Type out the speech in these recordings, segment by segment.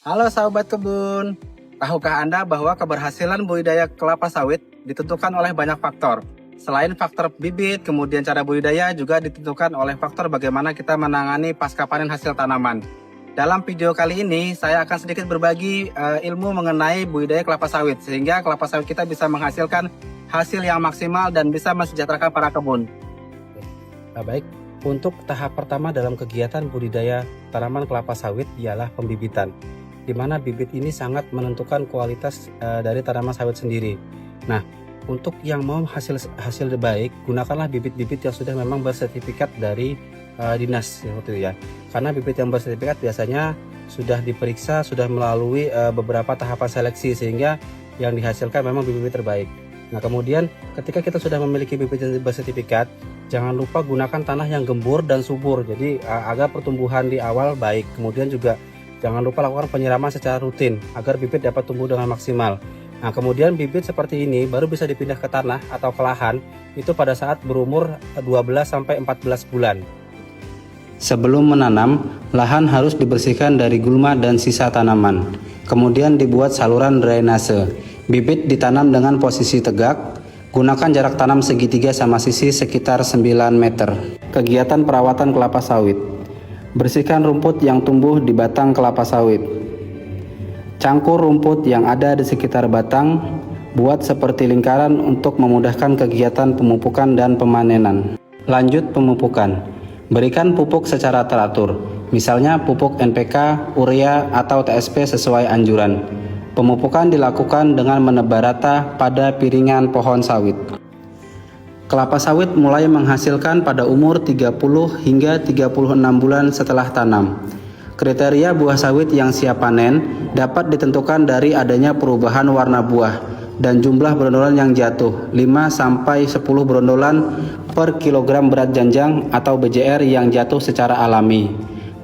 Halo sahabat kebun, tahukah Anda bahwa keberhasilan budidaya kelapa sawit ditentukan oleh banyak faktor? Selain faktor bibit, kemudian cara budidaya juga ditentukan oleh faktor bagaimana kita menangani pasca panen hasil tanaman. Dalam video kali ini, saya akan sedikit berbagi ilmu mengenai budidaya kelapa sawit, sehingga kelapa sawit kita bisa menghasilkan hasil yang maksimal dan bisa mensejahterakan para kebun. Baik, untuk tahap pertama dalam kegiatan budidaya tanaman kelapa sawit ialah pembibitan, di mana bibit ini sangat menentukan kualitas dari tanaman sawit sendiri. Nah, untuk yang mau hasil baik, gunakanlah bibit-bibit yang sudah memang bersertifikat dari dinas seperti itu ya. Karena bibit yang bersertifikat biasanya sudah diperiksa, sudah melalui beberapa tahapan seleksi, sehingga yang dihasilkan memang bibit terbaik. Nah, kemudian ketika kita sudah memiliki bibit yang bersertifikat, jangan lupa gunakan tanah yang gembur dan subur, jadi agar pertumbuhan di awal baik. Kemudian juga jangan lupa lakukan penyiraman secara rutin agar bibit dapat tumbuh dengan maksimal. Nah, kemudian bibit seperti ini baru bisa dipindah ke tanah atau ke lahan itu pada saat berumur 12-14 bulan. Sebelum menanam, lahan harus dibersihkan dari gulma dan sisa tanaman. Kemudian dibuat saluran drainase. Bibit ditanam dengan posisi tegak. Gunakan jarak tanam segitiga sama sisi sekitar 9 meter. Kegiatan perawatan kelapa sawit. Bersihkan rumput yang tumbuh di batang kelapa sawit. Cangkur rumput yang ada di sekitar batang. Buat seperti lingkaran untuk memudahkan kegiatan pemupukan dan pemanenan. Lanjut pemupukan. Berikan pupuk secara teratur, misalnya pupuk NPK, urea, atau TSP sesuai anjuran. Pemupukan dilakukan dengan menebar rata pada piringan pohon sawit. Kelapa sawit mulai menghasilkan pada umur 30 hingga 36 bulan setelah tanam. Kriteria buah sawit yang siap panen dapat ditentukan dari adanya perubahan warna buah dan jumlah brondolan yang jatuh, 5-10 brondolan per kilogram berat janjang atau BJR yang jatuh secara alami.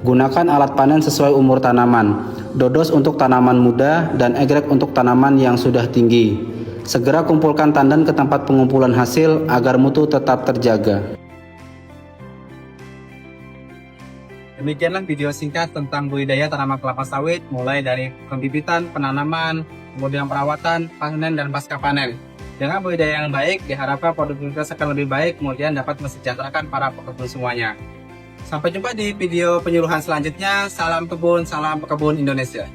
Gunakan alat panen sesuai umur tanaman, dodos untuk tanaman muda dan egrek untuk tanaman yang sudah tinggi. Segera kumpulkan tandan ke tempat pengumpulan hasil agar mutu tetap terjaga. Demikianlah video singkat tentang budidaya tanaman kelapa sawit, mulai dari pembibitan, penanaman, kemudian perawatan, panen, dan pasca panen. Dengan budidaya yang baik, diharapkan produktivitas akan lebih baik, kemudian dapat mensejahterakan para pekebun semuanya. Sampai jumpa di video penyuluhan selanjutnya. Salam kebun, salam pekebun Indonesia.